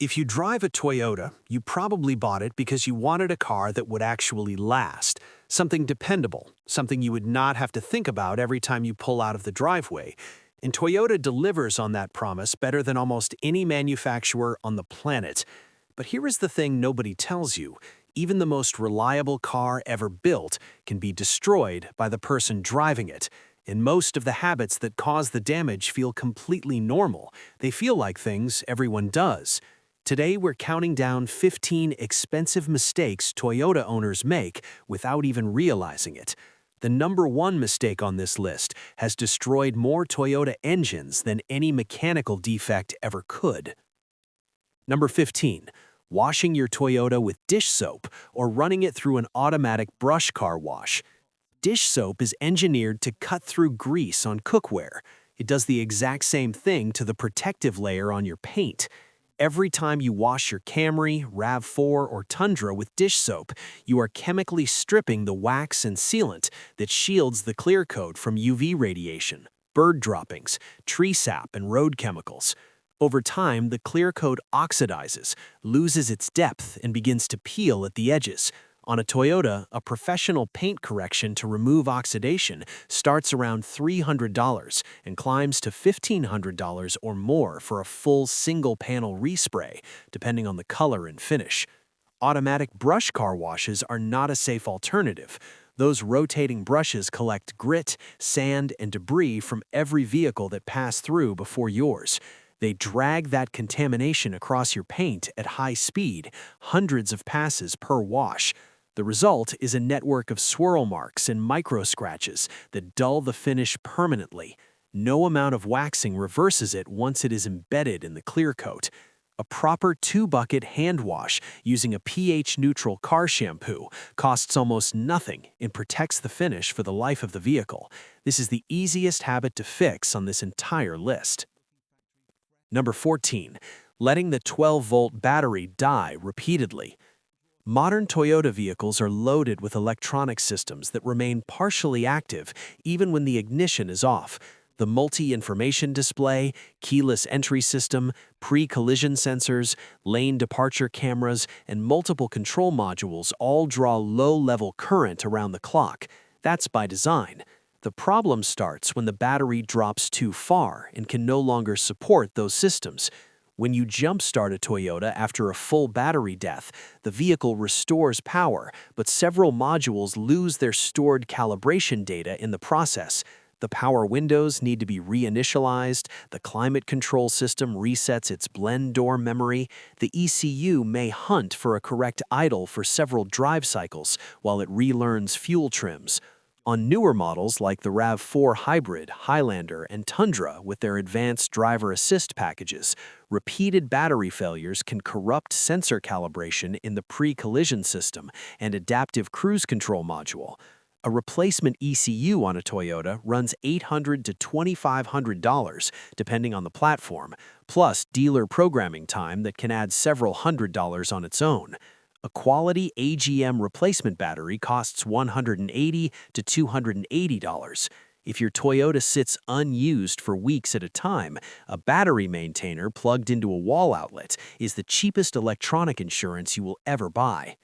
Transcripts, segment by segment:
If you drive a Toyota, you probably bought it because you wanted a car that would actually last, something dependable, something you would not have to think about every time you pull out of the driveway. And Toyota delivers on that promise better than almost any manufacturer on the planet. But here is the thing nobody tells you. Even the most reliable car ever built can be destroyed by the person driving it. And most of the habits that cause the damage feel completely normal. They feel like things everyone does. Today, we're counting down 15 expensive mistakes Toyota owners make without even realizing it. The number one mistake on this list has destroyed more Toyota engines than any mechanical defect ever could. Number 15. Washing your Toyota with dish soap or running it through an automatic brush car wash. Dish soap is engineered to cut through grease on cookware. It does the exact same thing to the protective layer on your paint. Every time you wash your Camry, RAV4, or Tundra with dish soap, you are chemically stripping the wax and sealant that shields the clear coat from UV radiation, bird droppings, tree sap, and road chemicals. Over time, the clear coat oxidizes, loses its depth, and begins to peel at the edges. On a Toyota, a professional paint correction to remove oxidation starts around $300 and climbs to $1,500 or more for a full single-panel respray, depending on the color and finish. Automatic brush car washes are not a safe alternative. Those rotating brushes collect grit, sand, and debris from every vehicle that passed through before yours. They drag that contamination across your paint at high speed, hundreds of passes per wash. The result is a network of swirl marks and micro-scratches that dull the finish permanently. No amount of waxing reverses it once it is embedded in the clear coat. A proper 2-bucket hand wash using a pH-neutral car shampoo costs almost nothing and protects the finish for the life of the vehicle. This is the easiest habit to fix on this entire list. Number 14. Letting the 12-volt battery die repeatedly. Modern Toyota vehicles are loaded with electronic systems that remain partially active even when the ignition is off. The multi-information display, keyless entry system, pre-collision sensors, lane departure cameras, and multiple control modules all draw low-level current around the clock. That's by design. The problem starts when the battery drops too far and can no longer support those systems. When you jump-start a Toyota after a full battery death, the vehicle restores power, but several modules lose their stored calibration data in the process. The power windows need to be reinitialized, the climate control system resets its blend door memory, the ECU may hunt for a correct idle for several drive cycles while it relearns fuel trims. On newer models like the RAV4 Hybrid, Highlander, and Tundra with their advanced driver assist packages, repeated battery failures can corrupt sensor calibration in the pre-collision system and adaptive cruise control module. A replacement ECU on a Toyota runs $800 to $2,500 depending on the platform, plus dealer programming time that can add several $100s on its own. A quality AGM replacement battery costs $180 to $280. If your Toyota sits unused for weeks at a time, a battery maintainer plugged into a wall outlet is the cheapest electronic insurance you will ever buy.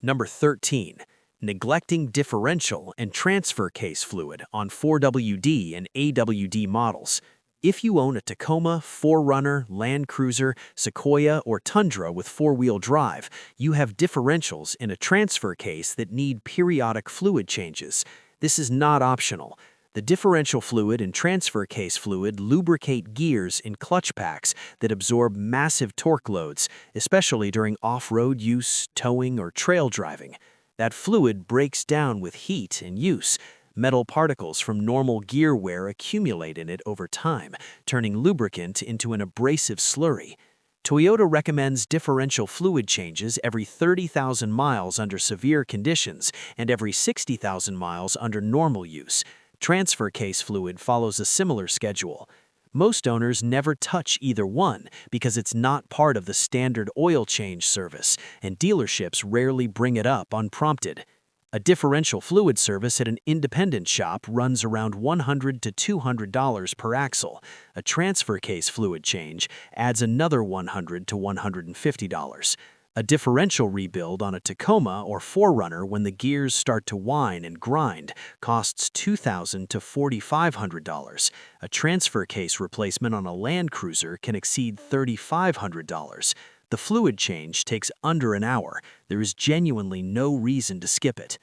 Number 13. Neglecting differential and transfer case fluid on 4WD and AWD models. If you own a Tacoma, 4Runner, Land Cruiser, Sequoia, or Tundra with four-wheel drive, you have differentials in a transfer case that need periodic fluid changes. This is not optional. The differential fluid and transfer case fluid lubricate gears in clutch packs that absorb massive torque loads, especially during off-road use, towing, or trail driving. That fluid breaks down with heat and use. Metal particles from normal gear wear accumulate in it over time, turning lubricant into an abrasive slurry. Toyota recommends differential fluid changes every 30,000 miles under severe conditions and every 60,000 miles under normal use. Transfer case fluid follows a similar schedule. Most owners never touch either one because it's not part of the standard oil change service, and dealerships rarely bring it up unprompted. A differential fluid service at an independent shop runs around $100 to $200 per axle. A transfer case fluid change adds another $100 to $150. A differential rebuild on a Tacoma or 4Runner when the gears start to whine and grind costs $2,000 to $4,500. A transfer case replacement on a Land Cruiser can exceed $3,500. The fluid change takes under an hour. There is genuinely no reason to skip it.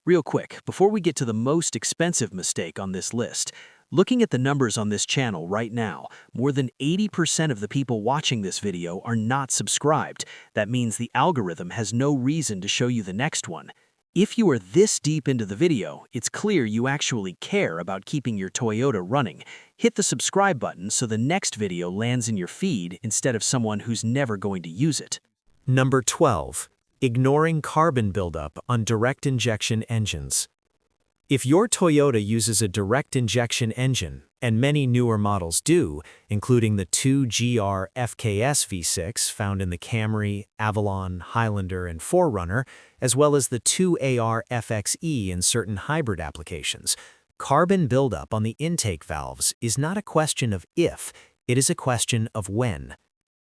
Real quick, before we get to the most expensive mistake on this list, looking at the numbers on this channel right now, more than 80% of the people watching this video are not subscribed. That means the algorithm has no reason to show you the next one. If you are this deep into the video, it's clear you actually care about keeping your Toyota running. Hit the subscribe button so the next video lands in your feed instead of someone who's never going to use it. Number 12. Ignoring carbon buildup on direct injection engines. If your Toyota uses a direct injection engine, and many newer models do, including the 2GR FKS V6 found in the Camry, Avalon, Highlander, and 4Runner, as well as the 2AR FXE in certain hybrid applications, carbon buildup on the intake valves is not a question of if, it is a question of when.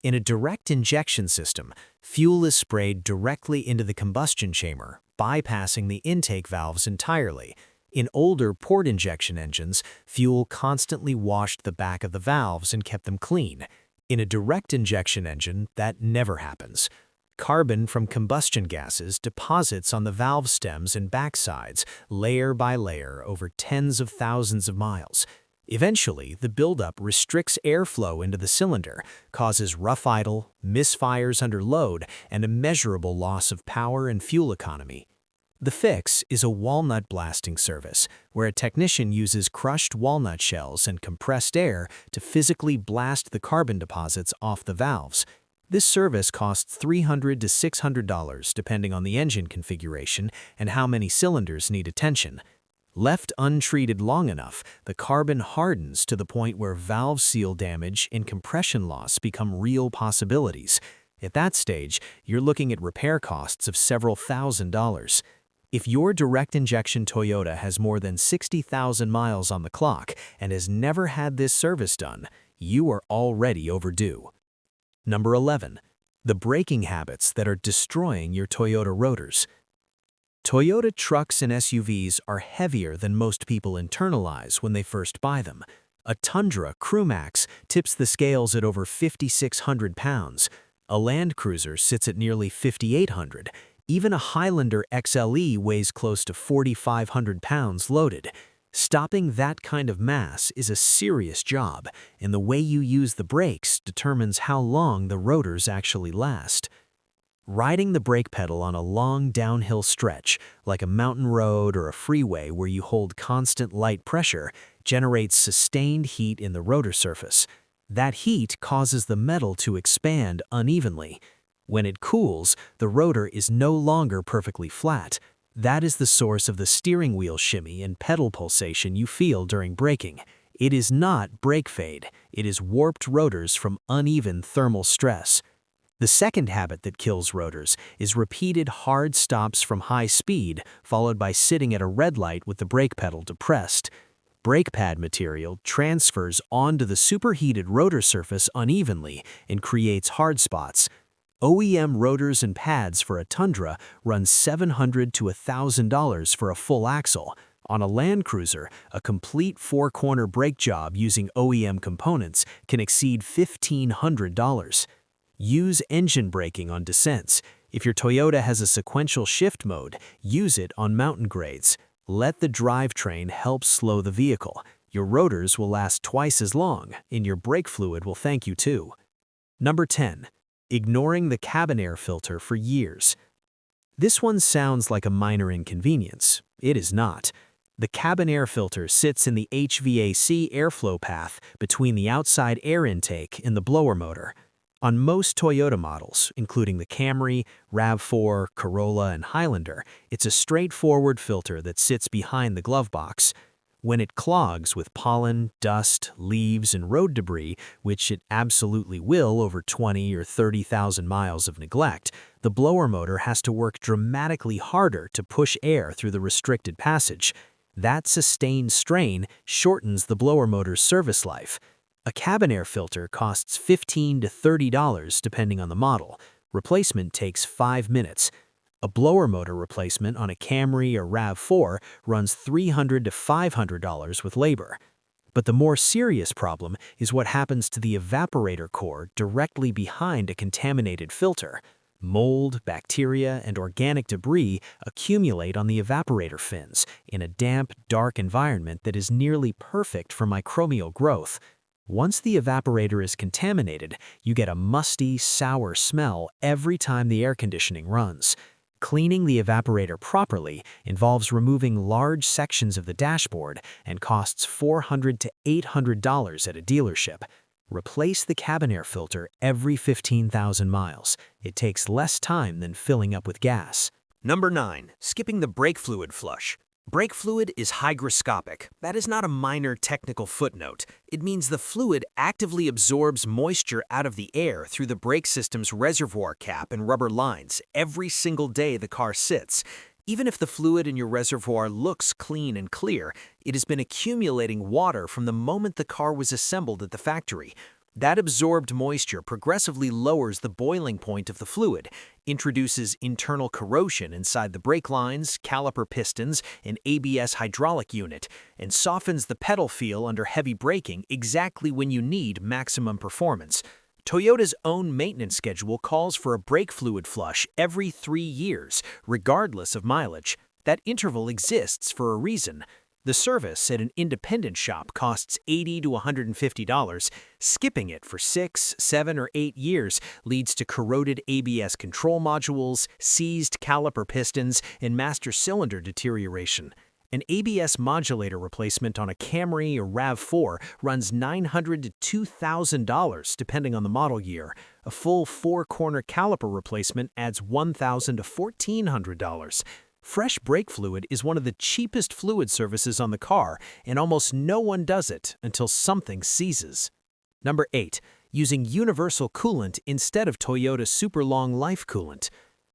In a direct injection system, fuel is sprayed directly into the combustion chamber, bypassing the intake valves entirely. In older port injection engines, fuel constantly washed the back of the valves and kept them clean. In a direct injection engine, that never happens. Carbon from combustion gases deposits on the valve stems and backsides, layer by layer, over tens of thousands of miles. Eventually, the buildup restricts airflow into the cylinder, causes rough idle, misfires under load, and immeasurable loss of power and fuel economy. The fix is a walnut blasting service, where a technician uses crushed walnut shells and compressed air to physically blast the carbon deposits off the valves. This service costs $300 to $600 depending on the engine configuration and how many cylinders need attention. Left untreated long enough, the carbon hardens to the point where valve seal damage and compression loss become real possibilities. At that stage, you're looking at repair costs of several $1,000s. If your direct injection Toyota has more than 60,000 miles on the clock and has never had this service done, you are already overdue. Number 11. The braking habits that are destroying your Toyota rotors. Toyota trucks and SUVs are heavier than most people internalize when they first buy them. A Tundra Crewmax tips the scales at over 5,600 pounds. A Land Cruiser sits at nearly 5,800. Even a Highlander XLE weighs close to 4,500 pounds loaded. Stopping that kind of mass is a serious job, and the way you use the brakes determines how long the rotors actually last. Riding the brake pedal on a long downhill stretch, like a mountain road or a freeway where you hold constant light pressure, generates sustained heat in the rotor surface. That heat causes the metal to expand unevenly. When it cools, the rotor is no longer perfectly flat. That is the source of the steering wheel shimmy and pedal pulsation you feel during braking. It is not brake fade. It is warped rotors from uneven thermal stress. The second habit that kills rotors is repeated hard stops from high speed, followed by sitting at a red light with the brake pedal depressed. Brake pad material transfers onto the superheated rotor surface unevenly and creates hard spots. OEM rotors and pads for a Tundra run $700 to $1,000 for a full axle. On a Land Cruiser, a complete four-corner brake job using OEM components can exceed $1,500. Use engine braking on descents. If your Toyota has a sequential shift mode, use it on mountain grades. Let the drivetrain help slow the vehicle. Your rotors will last twice as long, and your brake fluid will thank you too. Number 10. Ignoring the cabin air filter for years. This one sounds like a minor inconvenience. It is not. The cabin air filter sits in the HVAC airflow path between the outside air intake and the blower motor. On most Toyota models, including the Camry, RAV4, Corolla, and Highlander, it's a straightforward filter that sits behind the glove box. When it clogs with pollen, dust, leaves, and road debris, which it absolutely will over 20 or 30,000 miles of neglect, the blower motor has to work dramatically harder to push air through the restricted passage. That sustained strain shortens the blower motor's service life. A cabin air filter costs $15 to $30 depending on the model. Replacement takes 5 minutes. A blower motor replacement on a Camry or RAV4 runs $300 to $500 with labor. But the more serious problem is what happens to the evaporator core directly behind a contaminated filter. Mold, bacteria, and organic debris accumulate on the evaporator fins in a damp, dark environment that is nearly perfect for microbial growth. Once the evaporator is contaminated, you get a musty, sour smell every time the air conditioning runs. Cleaning the evaporator properly involves removing large sections of the dashboard and costs $400 to $800 at a dealership. Replace the cabin air filter every 15,000 miles. It takes less time than filling up with gas. Number 9. Skipping the brake fluid flush. Brake fluid is hygroscopic. That is not a minor technical footnote. It means the fluid actively absorbs moisture out of the air through the brake system's reservoir cap and rubber lines every single day the car sits. Even if the fluid in your reservoir looks clean and clear, it has been accumulating water from the moment the car was assembled at the factory. That absorbed moisture progressively lowers the boiling point of the fluid, introduces internal corrosion inside the brake lines, caliper pistons, and ABS hydraulic unit, and softens the pedal feel under heavy braking exactly when you need maximum performance. Toyota's own maintenance schedule calls for a brake fluid flush every 3 years, regardless of mileage. That interval exists for a reason. The service at an independent shop costs $80 to $150. Skipping it for 6, 7, or 8 years leads to corroded ABS control modules, seized caliper pistons, and master cylinder deterioration. An ABS modulator replacement on a Camry or RAV4 runs $900 to $2,000 depending on the model year. A full 4-corner caliper replacement adds $1,000 to $1,400. Fresh brake fluid is one of the cheapest fluid services on the car, and almost no one does it until something seizes. Number 8. Using universal coolant instead of Toyota's super long life coolant.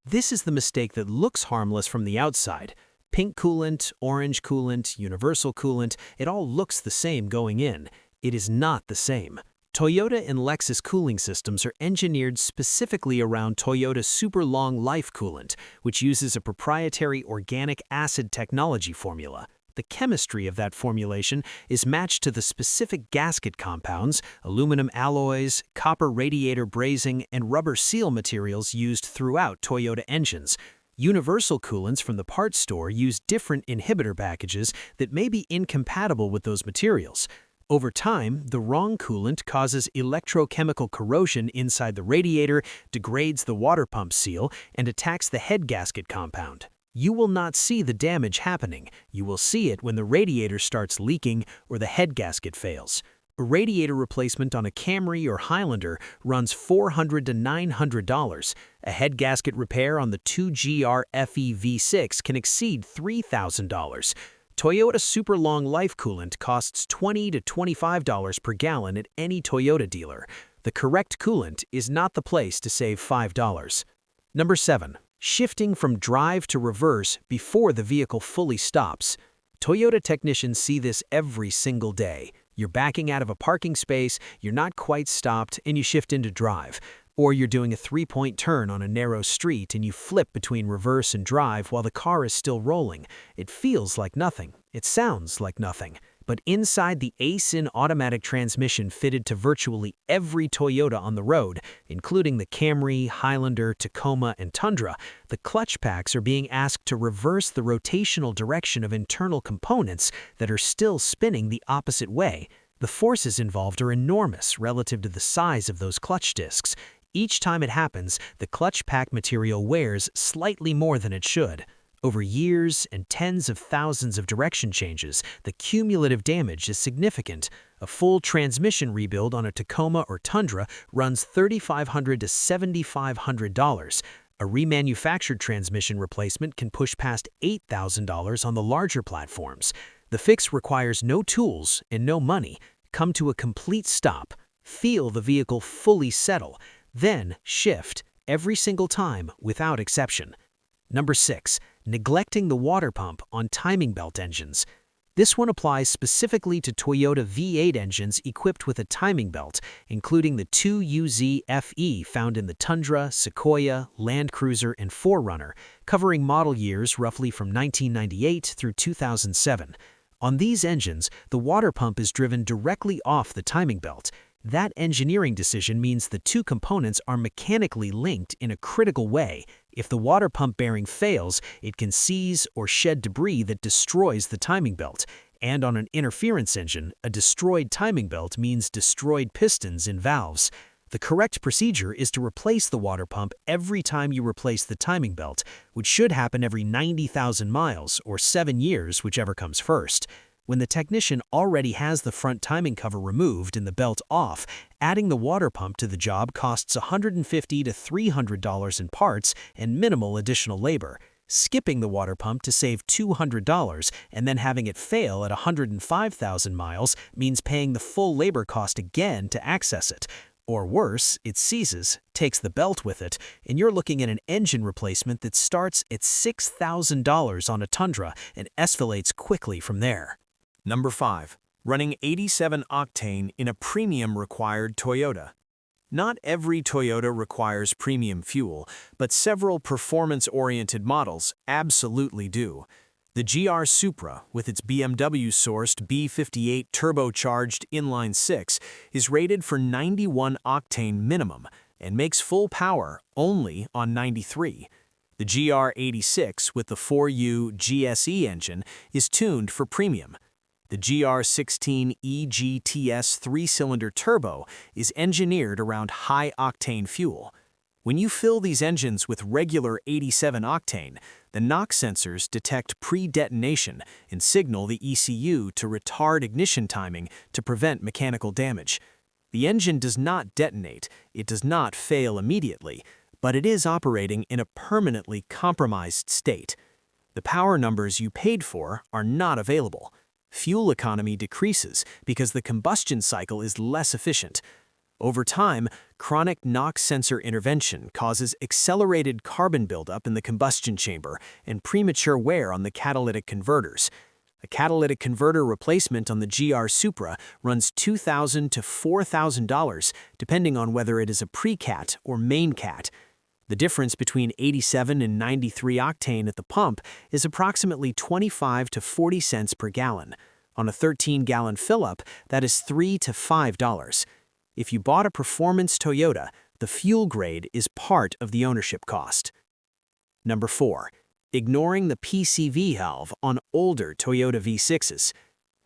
This is the mistake that looks harmless from the outside. Pink coolant, orange coolant, universal coolant, it all looks the same going in. It is not the same. Toyota and Lexus cooling systems are engineered specifically around Toyota's super long life coolant, which uses a proprietary organic acid technology formula. The chemistry of that formulation is matched to the specific gasket compounds, aluminum alloys, copper radiator brazing, and rubber seal materials used throughout Toyota engines. Universal coolants from the parts store use different inhibitor packages that may be incompatible with those materials. Over time, the wrong coolant causes electrochemical corrosion inside the radiator, degrades the water pump seal, and attacks the head gasket compound. You will not see the damage happening. You will see it when the radiator starts leaking or the head gasket fails. A radiator replacement on a Camry or Highlander runs $400 to $900. A head gasket repair on the 2GR FE V6 can exceed $3,000. Toyota Super Long Life Coolant costs $20 to $25 per gallon at any Toyota dealer. The correct coolant is not the place to save $5. Number 7. Shifting from drive to reverse before the vehicle fully stops. Toyota technicians see this every single day. You're backing out of a parking space, you're not quite stopped, and you shift into drive. Or you're doing a 3-point turn on a narrow street and you flip between reverse and drive while the car is still rolling. It feels like nothing. It sounds like nothing. But inside the ACE-in automatic transmission fitted to virtually every Toyota on the road, including the Camry, Highlander, Tacoma, and Tundra, the clutch packs are being asked to reverse the rotational direction of internal components that are still spinning the opposite way. The forces involved are enormous relative to the size of those clutch discs. Each time it happens, the clutch pack material wears slightly more than it should. Over years and tens of thousands of direction changes, the cumulative damage is significant. A full transmission rebuild on a Tacoma or Tundra runs $3,500 to $7,500. A remanufactured transmission replacement can push past $8,000 on the larger platforms. The fix requires no tools and no money. Come to a complete stop. Feel the vehicle fully settle, then shift every single time without exception. Number 6. Neglecting the water pump on timing belt engines. This one applies specifically to Toyota V8 engines equipped with a timing belt, including the 2UZ-FE found in the Tundra, Sequoia, Land Cruiser, and 4Runner, covering model years roughly from 1998 through 2007. On these engines, the water pump is driven directly off the timing belt. That engineering decision means the two components are mechanically linked in a critical way. If the water pump bearing fails, it can seize or shed debris that destroys the timing belt. And on an interference engine, a destroyed timing belt means destroyed pistons and valves. The correct procedure is to replace the water pump every time you replace the timing belt, which should happen every 90,000 miles or 7 years, whichever comes first. When the technician already has the front timing cover removed and the belt off, adding the water pump to the job costs $150 to $300 in parts and minimal additional labor. Skipping the water pump to save $200 and then having it fail at 105,000 miles means paying the full labor cost again to access it. Or worse, it seizes, takes the belt with it, and you're looking at an engine replacement that starts at $6,000 on a Tundra and escalates quickly from there. Number 5. Running 87 octane in a premium required Toyota. Not every Toyota requires premium fuel, but several performance-oriented models absolutely do. The GR Supra, with its BMW-sourced B58 turbocharged inline-6, is rated for 91 octane minimum and makes full power only on 93. The GR86 with the 4U GSE engine is tuned for premium. The GR16 EGTS 3-cylinder turbo is engineered around high-octane fuel. When you fill these engines with regular 87 octane, the knock sensors detect pre-detonation and signal the ECU to retard ignition timing to prevent mechanical damage. The engine does not detonate, it does not fail immediately, but it is operating in a permanently compromised state. The power numbers you paid for are not available. Fuel economy decreases because the combustion cycle is less efficient. Over time, chronic knock sensor intervention causes accelerated carbon buildup in the combustion chamber and premature wear on the catalytic converters. A catalytic converter replacement on the GR Supra runs $2,000 to $4,000, depending on whether it is a pre-cat or main cat. The difference between 87 and 93 octane at the pump is approximately 25 to 40 cents per gallon. On a 13-gallon fill-up, that is $3 to $5. If you bought a performance Toyota, the fuel grade is part of the ownership cost. Number 4. Ignoring the PCV valve on older Toyota V6s.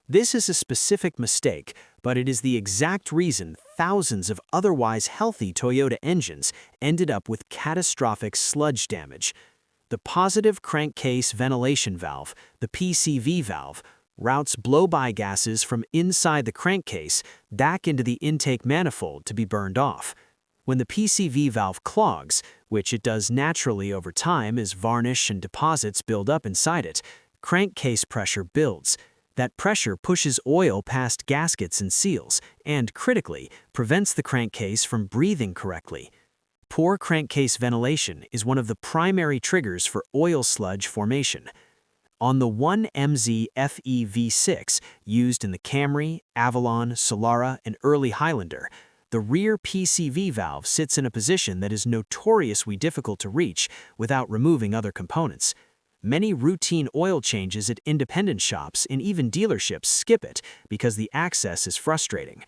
This is a specific mistake, but it is the exact reason thousands of otherwise healthy Toyota engines ended up with catastrophic sludge damage. The positive crankcase ventilation valve, the PCV valve, routes blow-by gases from inside the crankcase back into the intake manifold to be burned off. When the PCV valve clogs, which it does naturally over time as varnish and deposits build up inside it, crankcase pressure builds. That pressure pushes oil past gaskets and seals and, critically, prevents the crankcase from breathing correctly. Poor crankcase ventilation is one of the primary triggers for oil sludge formation. On the 1MZ FE V6 used in the Camry, Avalon, Solara, and early Highlander, the rear PCV valve sits in a position that is notoriously difficult to reach without removing other components. Many routine oil changes at independent shops and even dealerships skip it because the access is frustrating.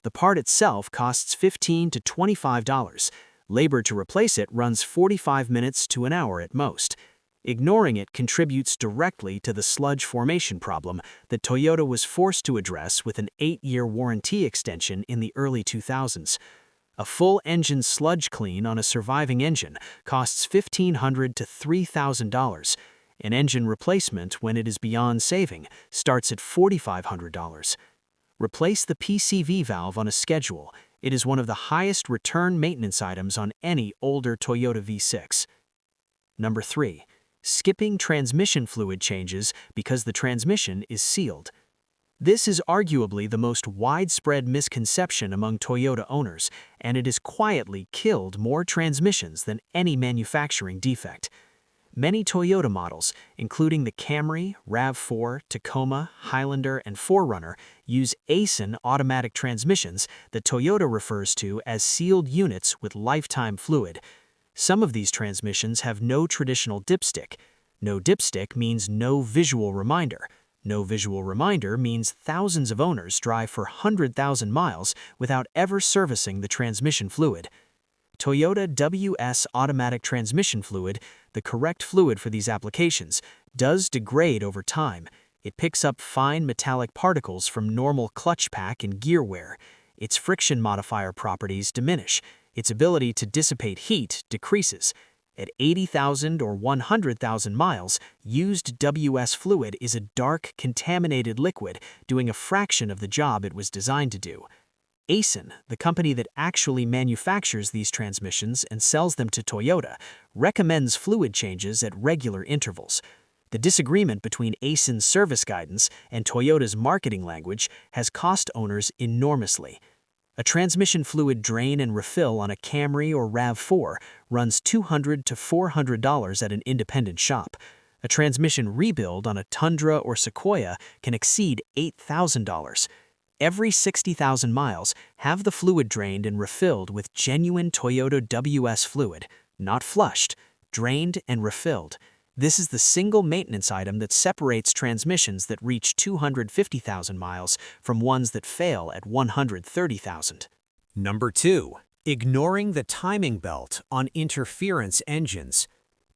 The part itself costs $15 to $25. Labor to replace it runs 45 minutes to an hour at most. Ignoring it contributes directly to the sludge formation problem that Toyota was forced to address with an 8-year warranty extension in the early 2000s. A full engine sludge clean on a surviving engine costs $1,500 to $3,000. An engine replacement, when it is beyond saving, starts at $4,500. Replace the PCV valve on a schedule. It is one of the highest return maintenance items on any older Toyota V6. Number 3. skipping transmission fluid changes because the transmission is sealed. This is arguably the most widespread misconception among Toyota owners, and it has quietly killed more transmissions than any manufacturing defect. Many Toyota models, including the Camry, RAV4, Tacoma, Highlander, and 4Runner, use ASIN automatic transmissions that Toyota refers to as sealed units with lifetime fluid. Some of these transmissions have no traditional dipstick. No dipstick means no visual reminder. No visual reminder means thousands of owners drive for 100,000 miles without ever servicing the transmission fluid. Toyota WS automatic transmission fluid, the correct fluid for these applications, does degrade over time. It picks up fine metallic particles from normal clutch pack and gear wear. Its friction modifier properties diminish. Its ability to dissipate heat decreases. At 80,000 or 100,000 miles, used WS fluid is a dark, contaminated liquid doing a fraction of the job it was designed to do. ASIN, the company that actually manufactures these transmissions and sells them to Toyota, recommends fluid changes at regular intervals. The disagreement between ASIN's service guidance and Toyota's marketing language has cost owners enormously. A transmission fluid drain and refill on a Camry or RAV4 runs $200 to $400 at an independent shop. A transmission rebuild on a Tundra or Sequoia can exceed $8,000. Every 60,000 miles, have the fluid drained and refilled with genuine Toyota WS fluid, not flushed, drained and refilled. This is the single maintenance item that separates transmissions that reach 250,000 miles from ones that fail at 130,000. Number 2. Ignoring the timing belt on interference engines.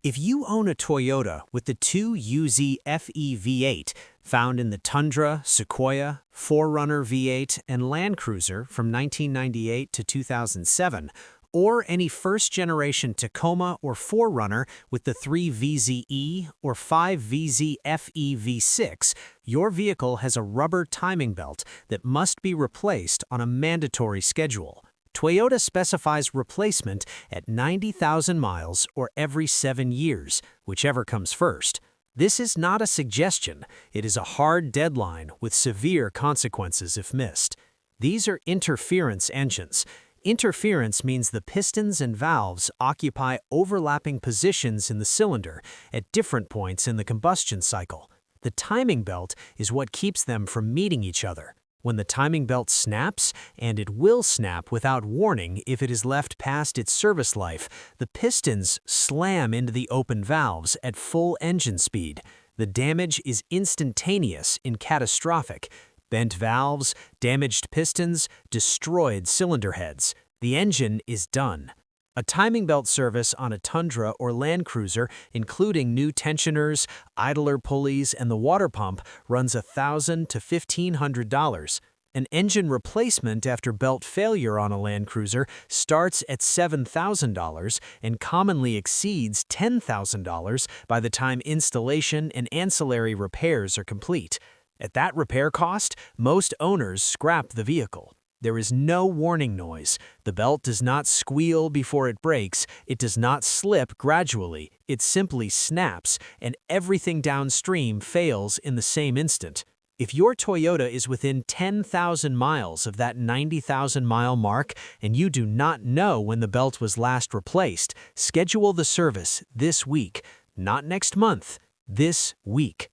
If you own a Toyota with the 2UZ FE V8 found in the Tundra, Sequoia, 4Runner V8, and Land Cruiser from 1998 to 2007, or any first-generation Tacoma or 4Runner with the 3VZE or 5VZ FE V6, your vehicle has a rubber timing belt that must be replaced on a mandatory schedule. Toyota specifies replacement at 90,000 miles or every 7 years, whichever comes first. This is not a suggestion. It is a hard deadline with severe consequences if missed. These are interference engines. Interference means the pistons and valves occupy overlapping positions in the cylinder at different points in the combustion cycle. The timing belt is what keeps them from meeting each other. When the timing belt snaps, and it will snap without warning if it is left past its service life, the pistons slam into the open valves at full engine speed. The damage is instantaneous and catastrophic. Bent valves, damaged pistons, destroyed cylinder heads. The engine is done. A timing belt service on a Tundra or Land Cruiser, including new tensioners, idler pulleys, and the water pump, runs $1,000 to $1,500. An engine replacement after belt failure on a Land Cruiser starts at $7,000 and commonly exceeds $10,000 by the time installation and ancillary repairs are complete. At that repair cost, most owners scrap the vehicle. There is no warning noise. The belt does not squeal before it breaks. It does not slip gradually. It simply snaps, and everything downstream fails in the same instant. If your Toyota is within 10,000 miles of that 90,000-mile mark and you do not know when the belt was last replaced, schedule the service this week, not next month, this week.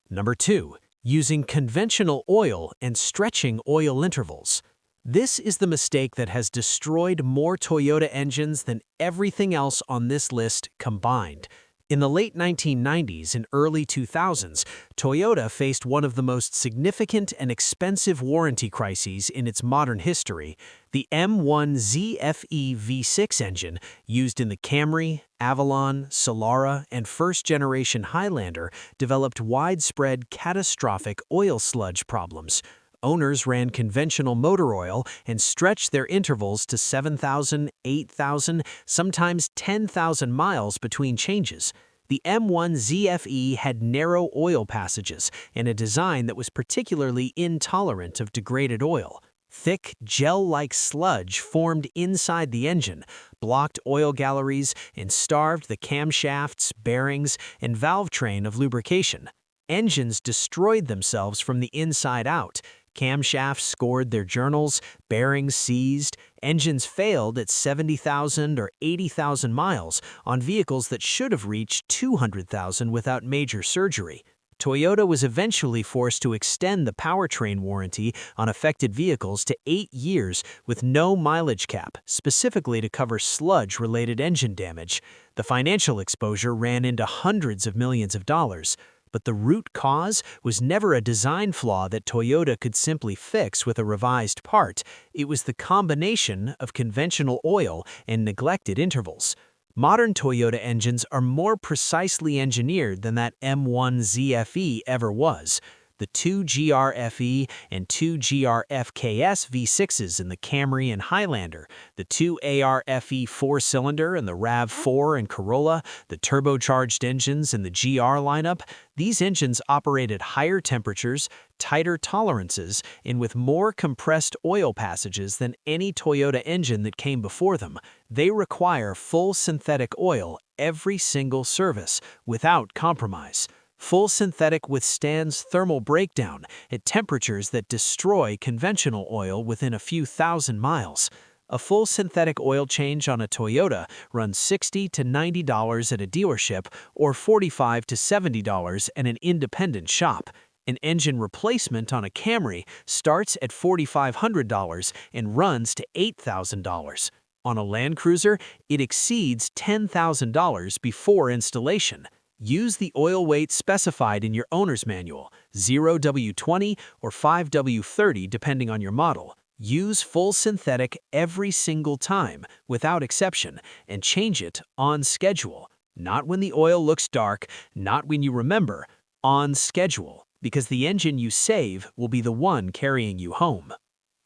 Number 2. Using conventional oil and stretching oil intervals. This is the mistake that has destroyed more Toyota engines than everything else on this list combined. In the late 1990s and early 2000s, Toyota faced one of the most significant and expensive warranty crises in its modern history. The M1ZFE V6 engine, used in the Camry, Avalon, Solara, and first-generation Highlander, developed widespread catastrophic oil sludge problems. Owners ran conventional motor oil and stretched their intervals to 7,000, 8,000, sometimes 10,000 miles between changes. The M1ZFE had narrow oil passages and a design that was particularly intolerant of degraded oil. Thick, gel-like sludge formed inside the engine, blocked oil galleries, and starved the camshafts, bearings, and valve train of lubrication. Engines destroyed themselves from the inside out. Camshafts scored their journals, bearings seized, engines failed at 70,000 or 80,000 miles on vehicles that should have reached 200,000 without major surgery. Toyota was eventually forced to extend the powertrain warranty on affected vehicles to 8 years with no mileage cap, specifically to cover sludge-related engine damage. The financial exposure ran into hundreds of millions of dollars. But the root cause was never a design flaw that Toyota could simply fix with a revised part. It was the combination of conventional oil and neglected intervals. Modern Toyota engines are more precisely engineered than that M1 ZFE ever was. The two GRFE and two GRFKS V6s in the Camry and Highlander, the two ARFE 4-cylinder and the RAV4 and Corolla, the turbocharged engines in the GR lineup, these engines operate at higher temperatures, tighter tolerances, and with more compressed oil passages than any Toyota engine that came before them. They require full synthetic oil every single service, without compromise. Full synthetic withstands thermal breakdown at temperatures that destroy conventional oil within a few thousand miles. A full synthetic oil change on a Toyota runs $60 to $90 at a dealership or $45 to $70 at an independent shop. An engine replacement on a Camry starts at $4,500 and runs to $8,000. On a Land Cruiser, it exceeds $10,000 before installation. Use the oil weight specified in your owner's manual, 0W20 or 5W30 depending on your model. Use full synthetic every single time, without exception, and change it on schedule. Not when the oil looks dark, not when you remember, on schedule, because the engine you save will be the one carrying you home.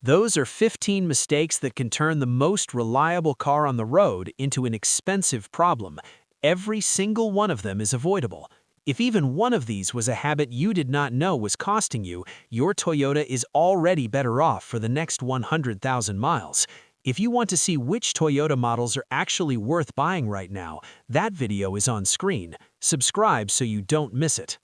Those are 15 mistakes that can turn the most reliable car on the road into an expensive problem. Every single one of them is avoidable. If even one of these was a habit you did not know was costing you, your Toyota is already better off for the next 100,000 miles. If you want to see which Toyota models are actually worth buying right now, that video is on screen. Subscribe so you don't miss it.